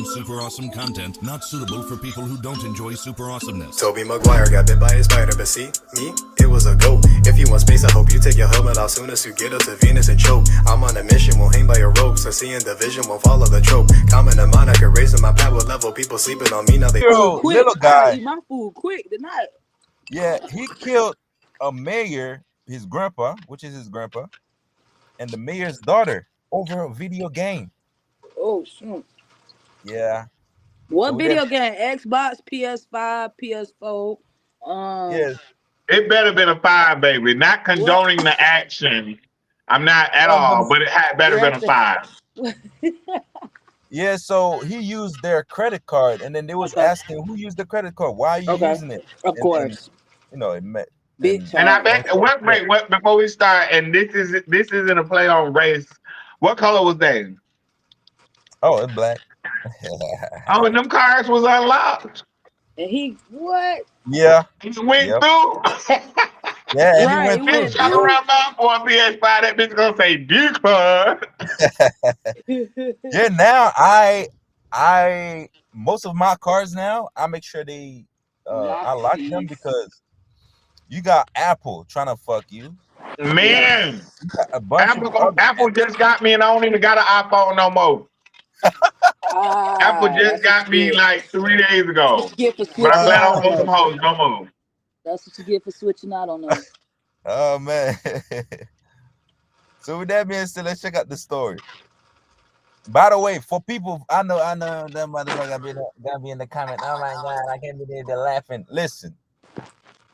consume super awesome content not suitable for people who don't enjoy super awesomeness. Toby Maguire got bit by a spider, but see, me, it was a goat. If you want space, I hope you take your helmet off soon as you get up to Venus and choke. I'm on a mission, won't hang by a rope, so seeing the vision won't follow the trope. Common in mind, I could raise my power level. People sleeping on me, now they Yo, quick. little I guy. eat my food quick tonight. Yeah, he killed a mayor, his grandpa, which is his grandpa, and the mayor's daughter over a video game. Oh, shoot. Yeah. What So video game? Xbox, PS5, PS4. Yes. It better been a 5, baby. Not condoning the action. I'm not at all, but it had better been a 5. Yeah, so he used their credit card, and then they was asking who used the credit card. Why are you using it? Of course. And, it met. Big And I bet wait, before we start, and this isn't a play on race. What color was they? Oh, it's black. Oh, and them cars was unlocked. And he what? Yeah. He went through. Yeah, and right, he went Shot around my boy PS5. That bitch gonna say D-card. Yeah, now I most of my cars now, I make sure they I lock them because you got Apple trying to fuck you. Man, A bunch Apple just got me, and I don't even got an iPhone no more. Apple just got me like 3 days ago. But I'm glad I don't want them hoes no more. That's what you get for switching out on them. Oh man. So with that being said, let's check out the story. By the way, for people, I know that motherfucker gonna be in the comment. Oh my god, I can't believe they're laughing. Listen,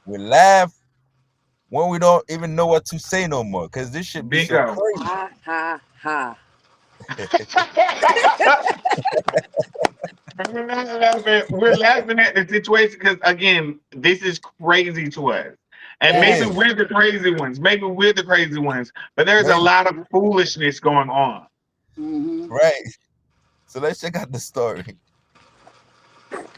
we laugh when we don't even know what to say no more, because this should be so crazy. Ha ha ha. We're laughing at the situation because, again, this is crazy to us. And maybe we're the crazy ones. But there's a lot of foolishness going on. Mm-hmm. Right. So let's check out the story.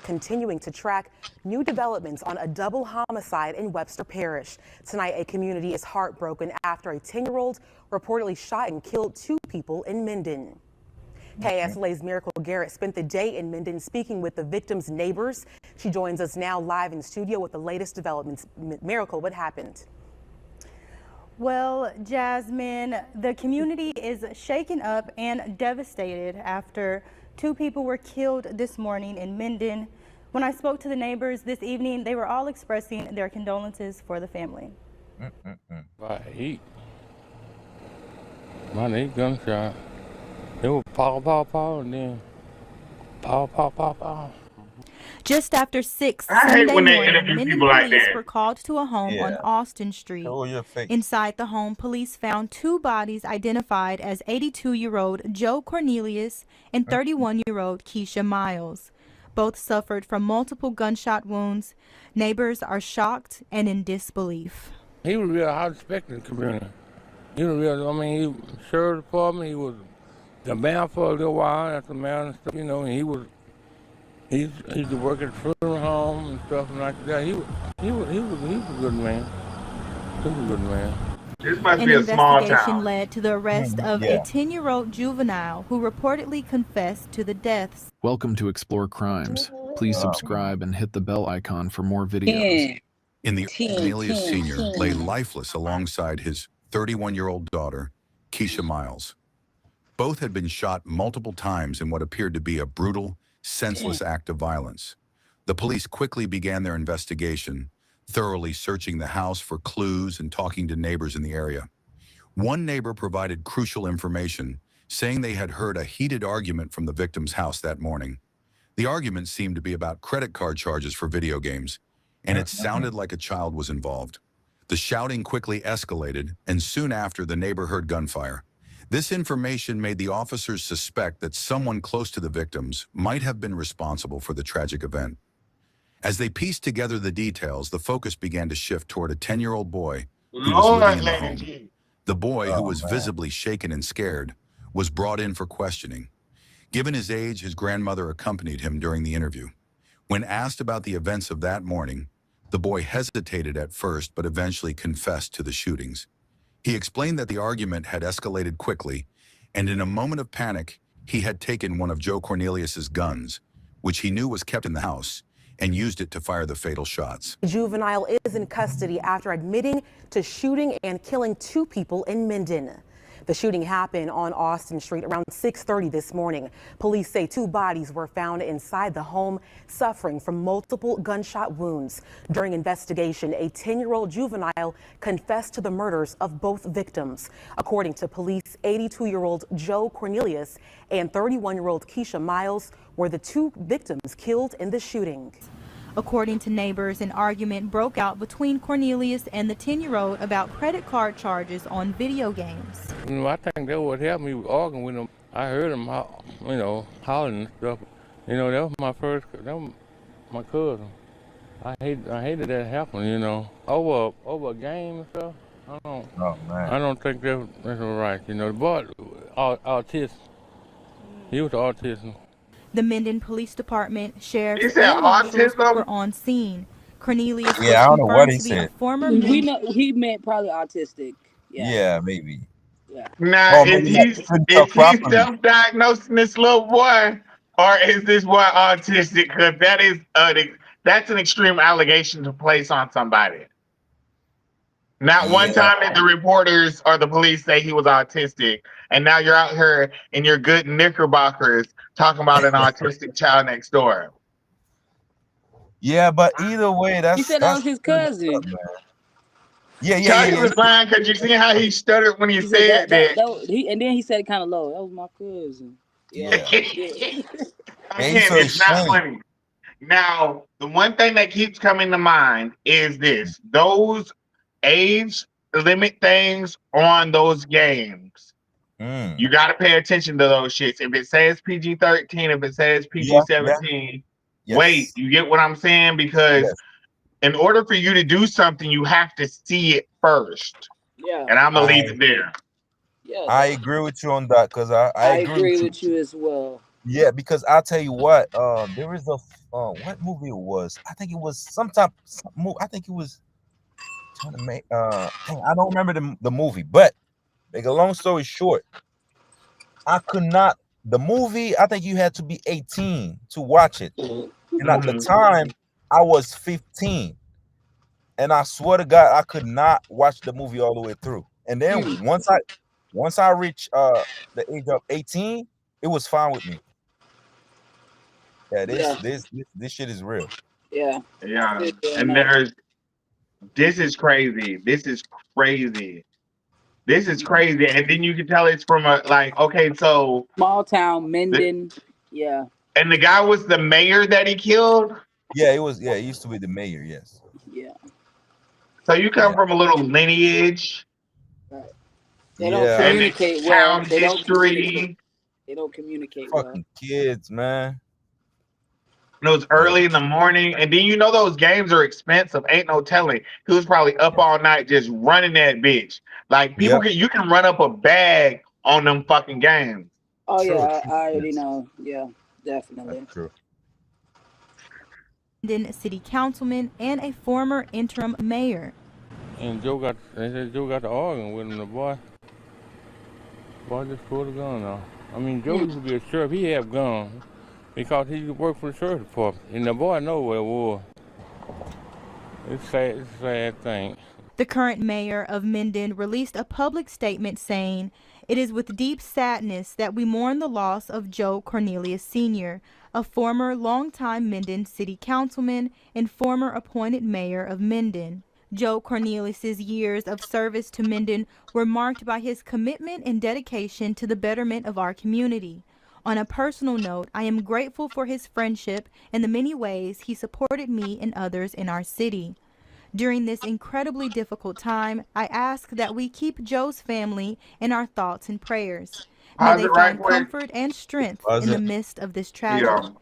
Continuing to track new developments on a double homicide in Webster Parish. Tonight, a community is heartbroken after a 10-year-old reportedly shot and killed 2 people in Minden. KSLA's Miracle Garrett spent the day in Minden speaking with the victims' neighbors. She joins us now live in studio with the latest developments. Miracle, what happened? Well, Jasmine, the community is shaken up and devastated after 2 people were killed this morning in Minden. When I spoke to the neighbors this evening, they were all expressing their condolences for the family. Right. My gunshot. It was pow, pow, pow, and then pow, pow, pow, pow. Just after 6 I Sunday hate when they morning, interview Minden people like police that. were called to a home on Austin Street. Inside the home, police found 2 bodies identified as 82-year-old Joe Cornelius and 31-year-old Keisha Miles. Both suffered from multiple gunshot wounds. Neighbors are shocked and in disbelief. He was real high respected in the community. He was real, he was sheriff department, he was the man for a little while after the man and stuff, and he used to work at the funeral home and stuff and like that. He was a good man. He was a good man. This must An be a small investigation town. led to the arrest of a 10-year-old juvenile who reportedly confessed to the deaths. Welcome to Explore Crimes. Please subscribe and hit the bell icon for more videos. In the Cornelius Sr. lay lifeless alongside his 31-year-old daughter, Keisha Miles. Both had been shot multiple times in what appeared to be a brutal, senseless act of violence. The police quickly began their investigation, thoroughly searching the house for clues and talking to neighbors in the area. One neighbor provided crucial information, saying they had heard a heated argument from the victim's house that morning. The argument seemed to be about credit card charges for video games, and it sounded like a child was involved. The shouting quickly escalated, and soon after, the neighbor heard gunfire. This information made the officers suspect that someone close to the victims might have been responsible for the tragic event. As they pieced together the details, the focus began to shift toward a 10-year-old boy who was living in the home. The boy, who was visibly shaken and scared, was brought in for questioning. Given his age, his grandmother accompanied him during the interview. When asked about the events of that morning, the boy hesitated at first but eventually confessed to the shootings. He explained that the argument had escalated quickly, and in a moment of panic, He had taken one of Joe Cornelius's guns, which he knew was kept in the house, and used it to fire the fatal shots. The juvenile is in custody after admitting to shooting and killing 2 people in Minden. The shooting happened on Austin Street around 6:30 this morning. Police say 2 bodies were found inside the home, suffering from multiple gunshot wounds. During investigation, a 10-year-old juvenile confessed to the murders of both victims. According to police, 82-year-old Joe Cornelius and 31-year-old Keisha Miles were the 2 victims killed in the shooting. According to neighbors, an argument broke out between Cornelius and the 10-year-old about credit card charges on video games. I think that would help me arguing with him. I heard him, hollering and stuff. That was my cousin. I hated that happened, over a game and stuff. I don't think that's all right. The boy, autism. He was autism. The Minden Police Department, sheriffs, said and marshals autism? were on scene. Cornelius was I don't know what confirmed he to be a said. former We know he meant probably autistic. Yeah, maybe. Yeah. Now, is maybe he not properly. self-diagnosing this little boy, or is this boy autistic? Because that's an extreme allegation to place on somebody. Not one time did the reporters or the police say he was autistic, and now you're out here in your good knickerbockers talking about an autistic child next door. Yeah, but either way, He said that was his cousin. Yeah. He was lying because you see how he stuttered when he said that. And then he said it kind of low. That was my cousin. Yeah. Again, it's not funny. Now, the one thing that keeps coming to mind is this: those age limit things on those games. You got to pay attention to those shits. If it says PG-13, if it says PG-17, wait, you get what I'm saying? Because in order for you to do something, you have to see it first. Yeah. And I'm going to leave it there. Yeah, I agree with you on that, because I agree with you as well. Yeah, because I'll tell you what, there is a what movie it was. I think it was some movie. I think it was trying to make I don't remember the movie, but make a long story short, I could not. The movie, I think you had to be 18 to watch it, and at the time I was 15, and I swear to God, I could not watch the movie all the way through. And then once I reached the age of 18, it was fine with me. Yeah, this shit is real. Yeah. And this is crazy. This is crazy. And then you can tell it's from so small town, Minden. Yeah. And the guy was the mayor that he killed? Yeah, it was. Yeah, he used to be the mayor, yes. Yeah. So you come from a little lineage. Right. They don't communicate well. They don't communicate well. Fucking kids, man. It was early in the morning, and then those games are expensive. Ain't no telling. He was probably up all night just running that bitch. Like you can run up a bag on them fucking games. Oh yeah, I already know. Yeah, definitely. That's true. Minden city councilman and a former interim mayor. And they said Joe got to arguing with him. The boy just pulled a gun off. I mean, Joe used to be a sheriff. He had guns. Because he worked for the sheriff department, and the boy know where it was. It's a sad thing. The current mayor of Minden released a public statement saying, "It is with deep sadness that we mourn the loss of Joe Cornelius Sr., a former longtime Minden city councilman and former appointed mayor of Minden. Joe Cornelius's years of service to Minden were marked by his commitment and dedication to the betterment of our community. On a personal note, I am grateful for his friendship and the many ways he supported me and others in our city. During this incredibly difficult time, I ask that we keep Joe's family in our thoughts and prayers. May they find comfort and strength in the midst of this tragedy."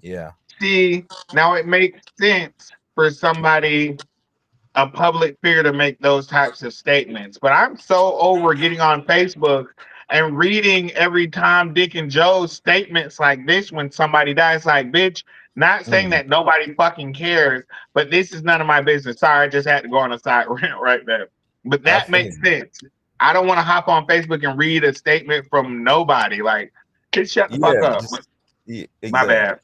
Yeah. See, now it makes sense for somebody, a public figure, to make those types of statements. But I'm so over getting on Facebook and reading every Tom, Dick, and Joe statements like this when somebody dies. Like, bitch, not saying that nobody fucking cares, but this is none of my business. Sorry, I just had to go on a side rant right there. But that makes sense. I don't want to hop on Facebook and read a statement from nobody. Like, Kid, shut the fuck up. Exactly. My bad.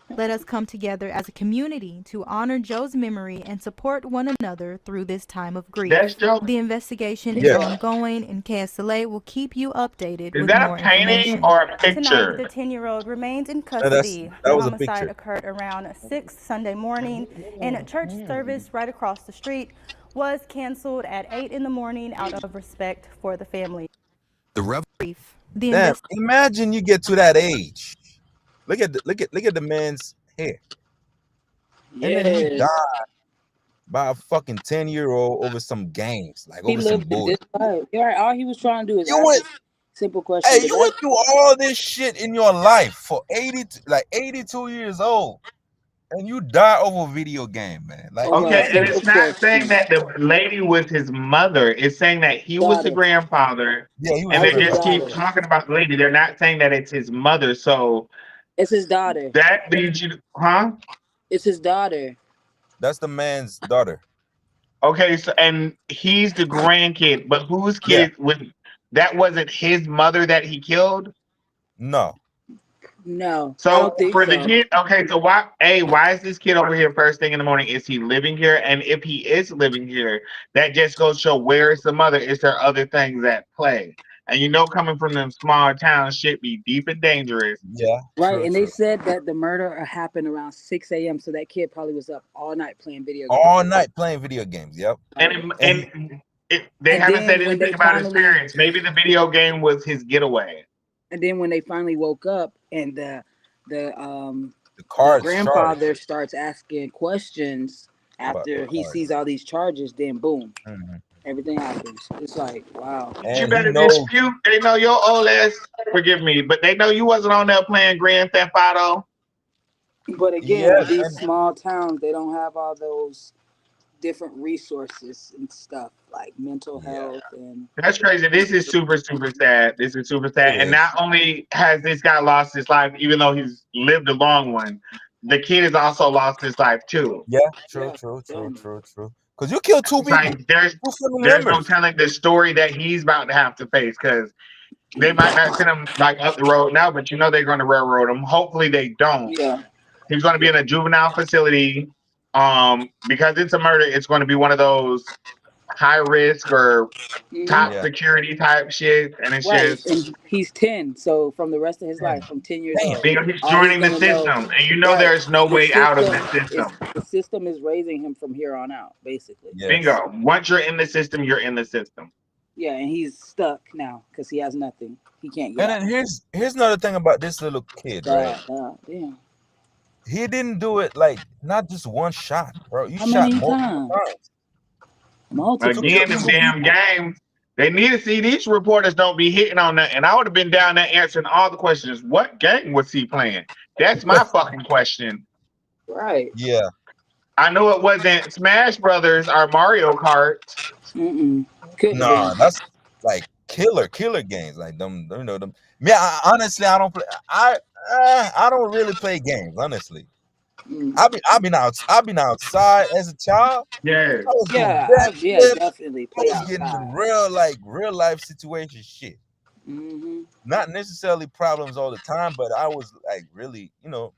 Let us come together as a community to honor Joe's memory and support one another through this time of grief. That's Joe. The investigation is ongoing, and KSLA will keep you updated Is with that more a painting information. or a Tonight, picture? the 10-year-old remains in custody. That The was a homicide picture. occurred around 6 Sunday morning, and a church service right across the street was canceled at 8 in the morning out of respect for the family. The Damn, imagine you get to that age. Look at the man's hair. And then he died by a fucking 10-year-old over some games, like He over some lived a bullshit. good life. Right. All he was trying to do is You ask went, simple questions. hey, you went through all this shit in your life for 82 years old, and you die over a video game, man. Like, Okay, and it's not saying that the lady was his mother. It's saying that he was the grandfather. Yeah, he was and the they just keep grandfather. talking about the lady. They're not saying that it's his mother. So it's his daughter. That leads you to, huh? It's his daughter. That's the man's daughter. Okay, so and he's the grandkid, but whose kid was that? Wasn't his mother that he killed? No. No, So I don't think for the so. kid, okay, so why is this kid over here first thing in the morning? Is he living here? And if he is living here, that just goes to show where is the mother? Is there other things at play? And you know, coming from them small towns, shit be deep and dangerous. Yeah. Right, and they said that the murder happened around 6 a.m. So that kid probably was up all night playing video games. All night playing video games. Yep. They And haven't said then when anything they about his finally- parents. Maybe the video game was his getaway. And then when they finally woke up and the cards grandfather starts asking questions after he sees all these charges, then boom, everything happens. It's like, wow. You better dispute. They know your old ass. Forgive me, but they know you wasn't on there playing Grand Theft Auto. But again, these small towns, they don't have all those different resources and stuff like mental health and. That's crazy. This is super, super sad. This is super sad. And not only has this guy lost his life, even though he's lived a long one, the kid has also lost his life too. Yeah, true. Because you killed two people. Like there's no telling the story that he's about to have to face because they might not send him like up the road now, but you know they're going to railroad him. Hopefully they don't. Yeah. He's going to be in a juvenile facility. Because it's a murder, it's going to be one of those high risk or top security type shit, and it's just. And he's 10, so from the rest of his life, from 10 years old, he's joining the system, and you know there's no way out of the system. The system is raising him from here on out, basically. Yes. Bingo. Once you're in the system, you're in the system. Yeah, and he's stuck now because he has nothing. He can't get. And then here's another thing about this little kid, right? Damn. He didn't do it like not just one shot, bro. You How shot many multiple times. Again, the damn game. They need to see these reporters don't be hitting on that. And I would have been down there answering all the questions. What game was he playing? That's my fucking question. Right. Yeah. I know it wasn't Smash Brothers or Mario Kart. Nah, that's like killer games. Like them, you know them. Yeah, honestly, I don't play. I don't really play games. Honestly, I've been outside as a child. Yeah, definitely. I was getting the real life situation shit. Not necessarily problems all the time, but I was like really,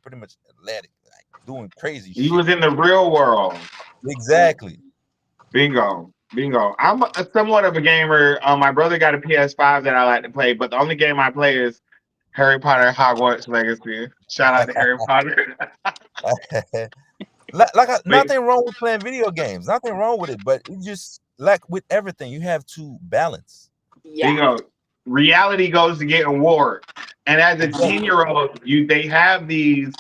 pretty much athletic, like doing crazy shit. He was in the real world. Exactly. Bingo. I'm somewhat of a gamer. My brother got a PS5 that I like to play, but the only game I play is Harry Potter Hogwarts Legacy. Shout out to Harry Potter. Nothing wrong with playing video games. Nothing wrong with it, but it just like with everything, you have to balance. Yeah. Bingo. Reality goes to getting warped. And as a 10-year-old, they have these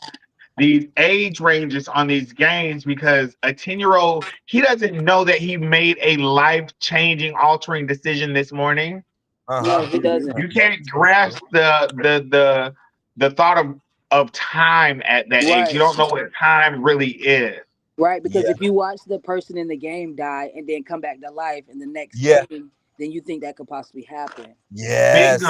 age ranges on these games because a 10-year-old, he doesn't know that he made a life-changing, altering decision this morning. No, he doesn't. You can't grasp the thought of time at that age. You don't know what time really is. Right, because if you watch the person in the game die and then come back to life in the next game, then you think that could possibly happen. Yes.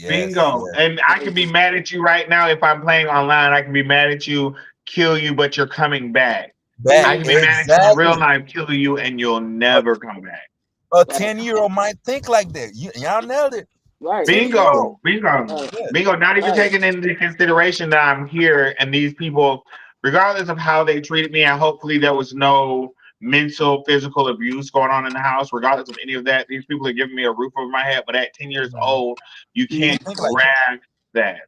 Bingo. And I can be mad at you right now if I'm playing online. I can be mad at you, kill you, but you're coming back. I can be mad at you in real life, kill you, and you'll never come back. A 10-year-old might think like that. Y'all nailed it. Right. Bingo, Right. bingo. Not even Right. taking into consideration that I'm here and these people, regardless of how they treated me, and hopefully there was no mental, physical abuse going on in the house. Regardless of any of that, these people are giving me a roof over my head. But at 10 years old, you You can't don't think like that. grab that.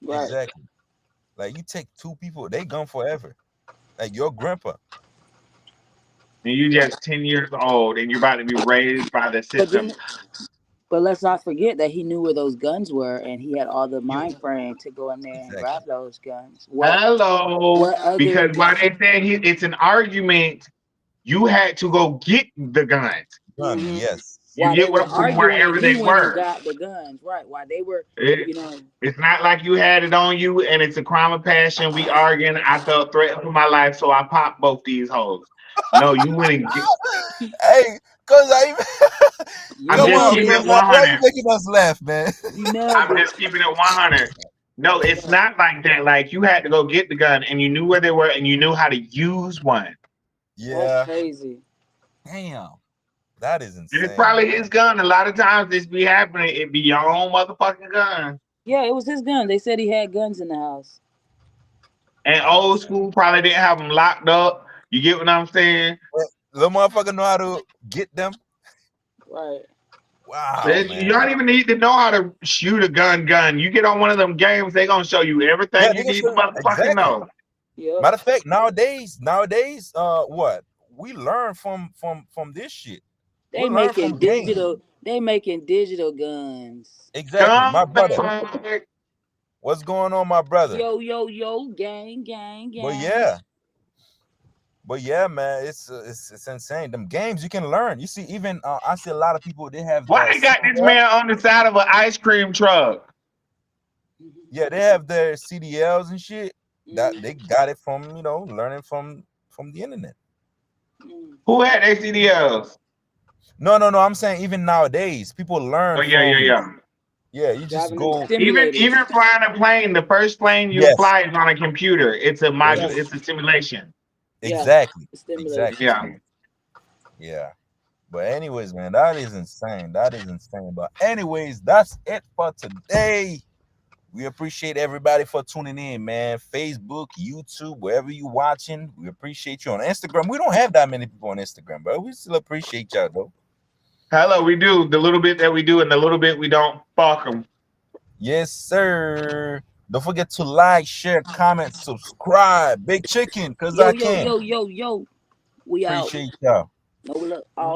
Right. Exactly. Like you take two people, they gone forever. Like your grandpa. And you just 10 years old, and you're about to be raised by the But system. then, but let's not forget that he knew where those guns were, and he had all the You mind frame to go in there and exactly. grab those guns. What? Hello, What other? because why they saying it's an argument, you had to go get the guns. Gun, Hmm. yes. You While they get were what from arguing, wherever he they went and were. got the guns. Right. While they were, It, you know. it's not like you had it on you and it's a crime of passion. We arguing. I felt threatened for my life, so I popped both these hoes. No, you went and get. Hey, cause I'm come You just on, nailed keeping it. it cause why you 100. making us laugh, man? You nailed I'm it. just keeping it 100. No, it's Right. not like that. Like you had to go get the gun and you knew where they were and you knew how to use one. That's Yeah. crazy. Damn. That is And it's insane, probably man. his gun. A lot of times this be happening. It be your own motherfucking gun. Yeah, it was his gun. They said he had guns in the house. And Wow, old man. school probably didn't have them locked up. You get what I'm saying? Well, little motherfucker know how to get them. Right. Wow, You man. don't even need to know how to shoot a gun. You get on one of them games, they gonna show you Yeah, everything you they can need show to you motherfucking exactly. know. Yep. Matter of fact, nowadays, what we learn from this shit. We They learn from making games. digital. They making digital guns. Exactly, my brother. Scumbag. What's going on, my brother? Yo, yo, yo, gang, gang, But gang. yeah, but yeah, man, it's insane. Them games you can learn. You see, even I see a lot of people they have Why the they got this CDL. man on the side of an ice cream truck? Yeah, they have their CDLs and shit. That Mm, they got it from learning from the internet. mm. Who had their CDLs? No. I'm saying even nowadays, people learn Oh yeah, yeah, from. yeah. Yeah, you just Driving them go. simulators. Even flying a plane, the first plane you Yes, fly is on a computer. It's a module. yes, It's a simulation. Yeah, exactly, the simulators. exactly. Yeah. Yeah. But anyways, man, that is insane. That is insane. But anyways, that's it for today. We appreciate everybody for tuning in, man. Facebook, YouTube, wherever you watching. We appreciate you on Instagram. We don't have that many people on Instagram, bro. We still appreciate y'all, though. Hello, we do the little bit that we do and the little bit we don't. Fuck them. Yes, sir. Don't forget to like, share, comment, subscribe. Big chicken, cause Yo, I yo, can. yo, yo, yo. We out. Appreciate y'all. No, look, all